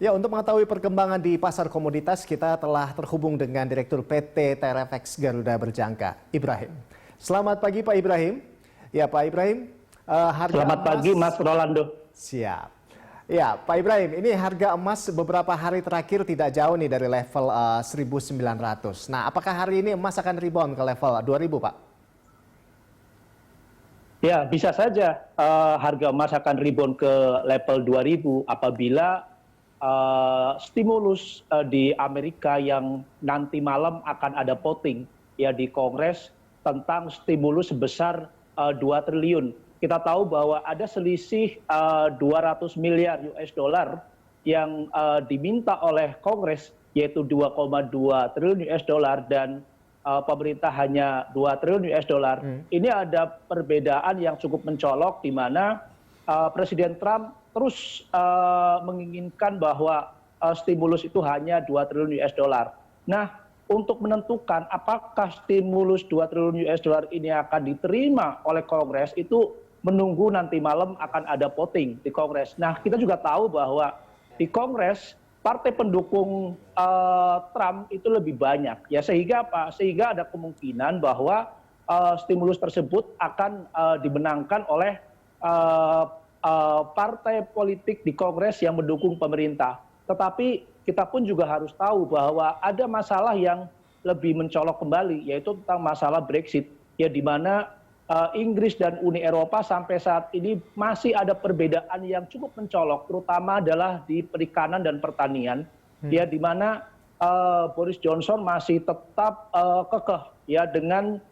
Ya, untuk mengetahui perkembangan di pasar komoditas, kita telah terhubung dengan Direktur PT TRFX Garuda Berjangka, Ibrahim. Selamat pagi Pak Ibrahim. Ya Pak Ibrahim, harga Selamat emas... pagi Mas Rolando. Siap. Ya Pak Ibrahim, ini harga emas beberapa hari terakhir tidak jauh nih dari level 1.900. Nah, apakah hari ini emas akan rebound ke level 2.000 Pak? Ya, bisa saja harga emas akan rebound ke level 2000 apabila stimulus di Amerika yang nanti malam akan ada voting ya di Kongres tentang stimulus sebesar 2 triliun. Kita tahu bahwa ada selisih 200 miliar US dollar yang diminta oleh Kongres, yaitu 2,2 triliun US dollar dan pemerintah hanya 2 triliun US dollar. Ini ada perbedaan yang cukup mencolok di mana Presiden Trump terus menginginkan bahwa stimulus itu hanya 2 triliun US dollar. Nah, untuk menentukan apakah stimulus 2 triliun US dollar ini akan diterima oleh Kongres itu menunggu nanti malam akan ada voting di Kongres. Nah, kita juga tahu bahwa di Kongres partai pendukung Trump itu lebih banyak, ya sehingga apa? Sehingga ada kemungkinan bahwa stimulus tersebut akan dimenangkan oleh partai politik di Kongres yang mendukung pemerintah. Tetapi kita pun juga harus tahu bahwa ada masalah yang lebih mencolok kembali, yaitu tentang masalah Brexit, ya di mana Inggris dan Uni Eropa sampai saat ini masih ada perbedaan yang cukup mencolok, terutama adalah di perikanan dan pertanian, ya di mana Boris Johnson masih tetap kekeh ya dengan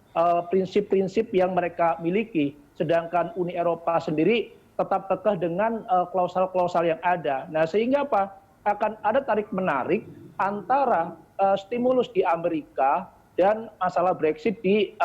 prinsip-prinsip yang mereka miliki, sedangkan Uni Eropa sendiri tetap kekeh dengan klausal-klausal yang ada. Nah, sehingga apa? Akan ada tarik-menarik antara stimulus di Amerika dan masalah Brexit di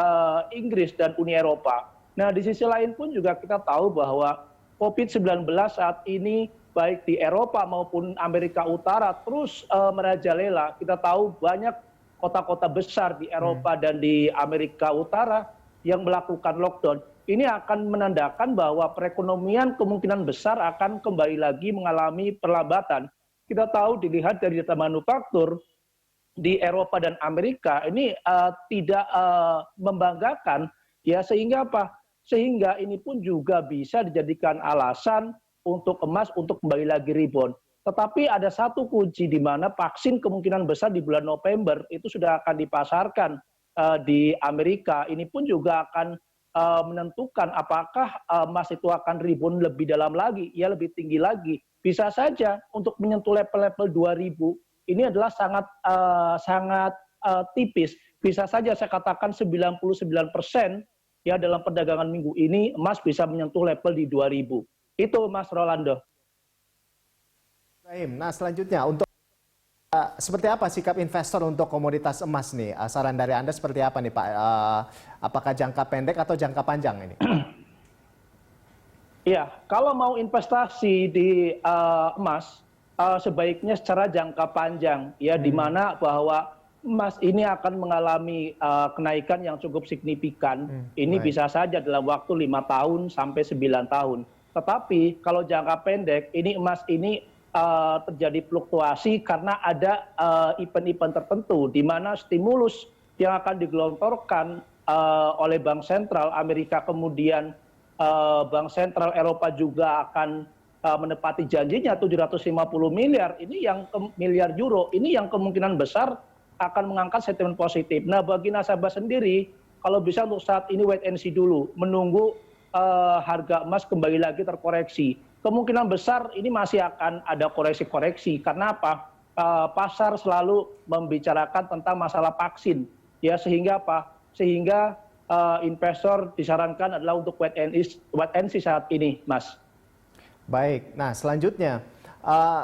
Inggris dan Uni Eropa. Nah, di sisi lain pun juga kita tahu bahwa COVID-19 saat ini baik di Eropa maupun Amerika Utara terus merajalela. Kita tahu banyak kota-kota besar di Eropa dan di Amerika Utara yang melakukan lockdown. Ini akan menandakan bahwa perekonomian kemungkinan besar akan kembali lagi mengalami perlambatan. Kita tahu dilihat dari data manufaktur di Eropa dan Amerika ini tidak membanggakan, ya sehingga apa? Sehingga ini pun juga bisa dijadikan alasan untuk emas untuk kembali lagi rebound. Tetapi ada satu kunci di mana vaksin kemungkinan besar di bulan November itu sudah akan dipasarkan di Amerika. Ini pun juga akan menentukan apakah emas itu akan rebound lebih dalam lagi, ya lebih tinggi lagi. Bisa saja untuk menyentuh level-level 2000 ini adalah sangat tipis. Bisa saja saya katakan 99% ya dalam perdagangan minggu ini emas bisa menyentuh level di 2000. Itu Mas Rolando. Nah, selanjutnya untuk seperti apa sikap investor untuk komoditas emas nih? Saran dari Anda seperti apa nih Pak? Apakah jangka pendek atau jangka panjang ini? Iya, kalau mau investasi di emas, sebaiknya secara jangka panjang, ya di mana bahwa emas ini akan mengalami kenaikan yang cukup signifikan. Ini bisa saja dalam waktu 5 tahun sampai 9 tahun. Tetapi kalau jangka pendek, ini emas ini terjadi fluktuasi karena ada event-event tertentu di mana stimulus yang akan digelontorkan oleh Bank Sentral Amerika, kemudian Bank Sentral Eropa juga akan menepati janjinya 750 miliar ini yang miliar euro ini yang kemungkinan besar akan mengangkat sentimen positif. Nah, bagi nasabah sendiri kalau bisa untuk saat ini wait and see dulu, menunggu harga emas kembali lagi terkoreksi. Kemungkinan besar ini masih akan ada koreksi-koreksi karena apa? Pasar selalu membicarakan tentang masalah vaksin, ya sehingga apa? Sehingga investor disarankan adalah untuk wait and see saat ini, Mas. Baik, nah selanjutnya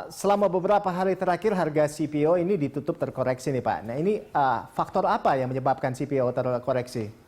selama beberapa hari terakhir harga CPO ini ditutup terkoreksi nih Pak. Nah ini faktor apa yang menyebabkan CPO terkoreksi?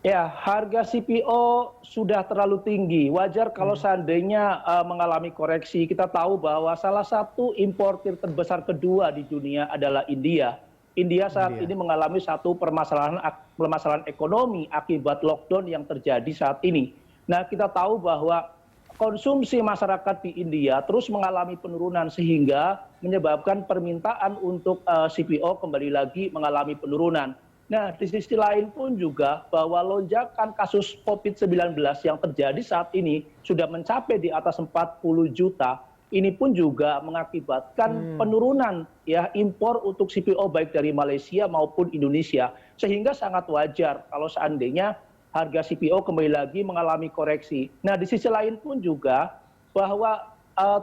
Ya, harga CPO sudah terlalu tinggi. Wajar kalau seandainya mengalami koreksi. Kita tahu bahwa salah satu importir terbesar kedua di dunia adalah India. India saat ini mengalami satu permasalahan ekonomi akibat lockdown yang terjadi saat ini. Nah, kita tahu bahwa konsumsi masyarakat di India terus mengalami penurunan sehingga menyebabkan permintaan untuk CPO kembali lagi mengalami penurunan. Nah, di sisi lain pun juga bahwa lonjakan kasus COVID-19 yang terjadi saat ini sudah mencapai di atas 40 juta. Ini pun juga mengakibatkan penurunan ya impor untuk CPO baik dari Malaysia maupun Indonesia. Sehingga sangat wajar kalau seandainya harga CPO kembali lagi mengalami koreksi. Nah, di sisi lain pun juga bahwa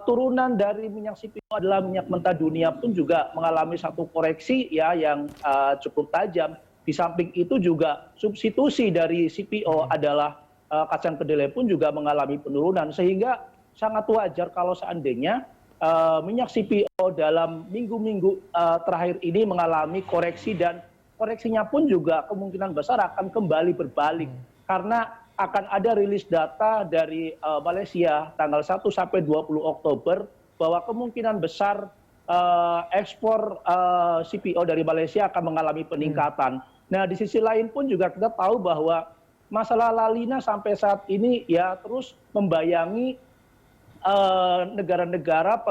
turunan dari minyak CPO adalah minyak mentah dunia pun juga mengalami satu koreksi ya yang cukup tajam. Di samping itu juga substitusi dari CPO adalah kacang kedelai pun juga mengalami penurunan sehingga sangat wajar kalau seandainya minyak CPO dalam minggu-minggu terakhir ini mengalami koreksi dan koreksinya pun juga kemungkinan besar akan kembali berbalik karena akan ada rilis data dari Malaysia tanggal 1 sampai 20 Oktober bahwa kemungkinan besar ekspor CPO dari Malaysia akan mengalami peningkatan. Nah, di sisi lain pun juga kita tahu bahwa masalah La Nina sampai saat ini ya terus membayangi negara-negara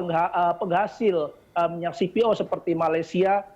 penghasil minyak CPO seperti Malaysia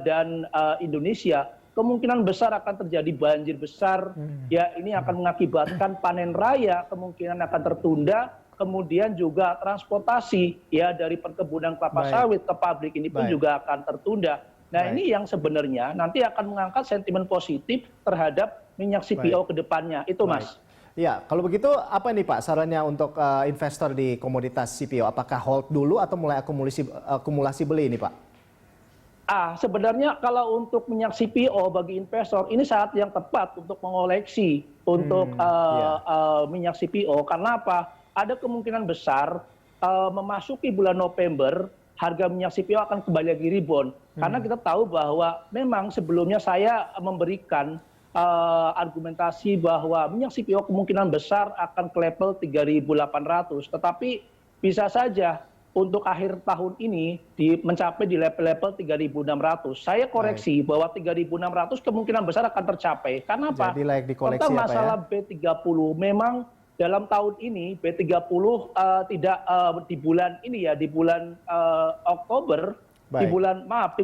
dan Indonesia. Kemungkinan besar akan terjadi banjir besar, ya ini akan mengakibatkan panen raya kemungkinan akan tertunda, kemudian juga transportasi ya dari perkebunan kelapa sawit ke pabrik ini pun juga akan tertunda. Nah, ini yang sebenarnya nanti akan mengangkat sentimen positif terhadap minyak CPO ke depannya. Itu, Mas. Ya, kalau begitu apa nih Pak sarannya untuk investor di komoditas CPO? Apakah hold dulu atau mulai akumulasi beli ini Pak? Sebenarnya kalau untuk minyak CPO bagi investor ini saat yang tepat untuk mengoleksi untuk minyak CPO. Karena apa? Ada kemungkinan besar memasuki bulan November harga minyak CPO akan kembali lagi rebound. Karena kita tahu bahwa memang sebelumnya saya memberikan argumentasi bahwa minyak CPO kemungkinan besar akan ke level 3.800. Tetapi bisa saja untuk akhir tahun ini mencapai di level 3.600. Saya koreksi bahwa 3.600 kemungkinan besar akan tercapai. Karena apa? Jadi layak dikoleksi tentang apa masalah ya? B30 memang dalam tahun ini B30 tidak di bulan ini ya di bulan Oktober, di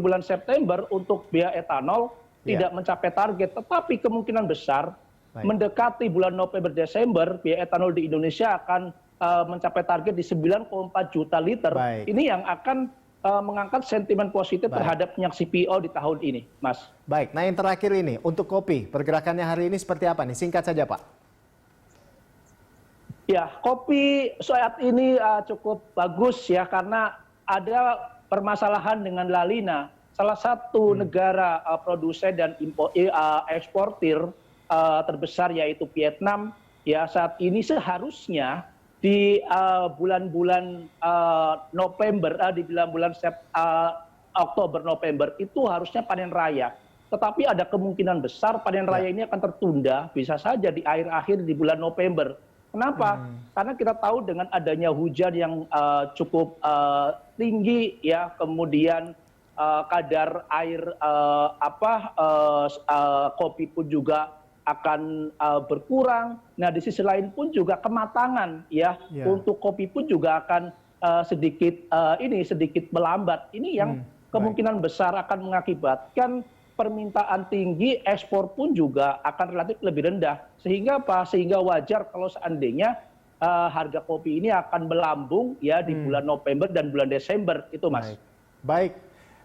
bulan September untuk bioetanol tidak mencapai target, tetapi kemungkinan besar mendekati bulan November Desember bioetanol di Indonesia akan mencapai target di 9,4 juta liter. Ini yang akan mengangkat sentimen positif terhadap minyak CPO di tahun ini, Mas. Baik, nah yang terakhir ini untuk kopi, pergerakannya hari ini seperti apa nih? Singkat saja Pak. Ya, kopi saat ini cukup bagus ya karena ada permasalahan dengan La Nina. Salah satu negara produsen dan eksportir terbesar yaitu Vietnam ya saat ini seharusnya di bulan-bulan November di bulan-bulan Oktober November itu harusnya panen raya. Tetapi ada kemungkinan besar panen raya ini akan tertunda bisa saja di akhir-akhir di bulan November. Kenapa? Karena kita tahu dengan adanya hujan yang cukup tinggi ya, kemudian kadar air kopi pun juga akan berkurang. Nah, di sisi lain pun juga kematangan ya untuk kopi pun juga akan sedikit melambat. Ini yang kemungkinan besar akan mengakibatkan permintaan tinggi, ekspor pun juga akan relatif lebih rendah. Sehingga apa? Sehingga wajar kalau seandainya harga kopi ini akan melambung ya di bulan November dan bulan Desember itu, Mas. Baik.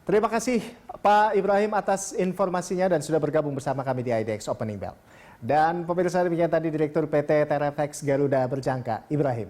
Terima kasih Pak Ibrahim atas informasinya dan sudah bergabung bersama kami di IDX Opening Bell. Dan pemirsa demikian tadi Direktur PT TRFX Garuda Berjangka, Ibrahim.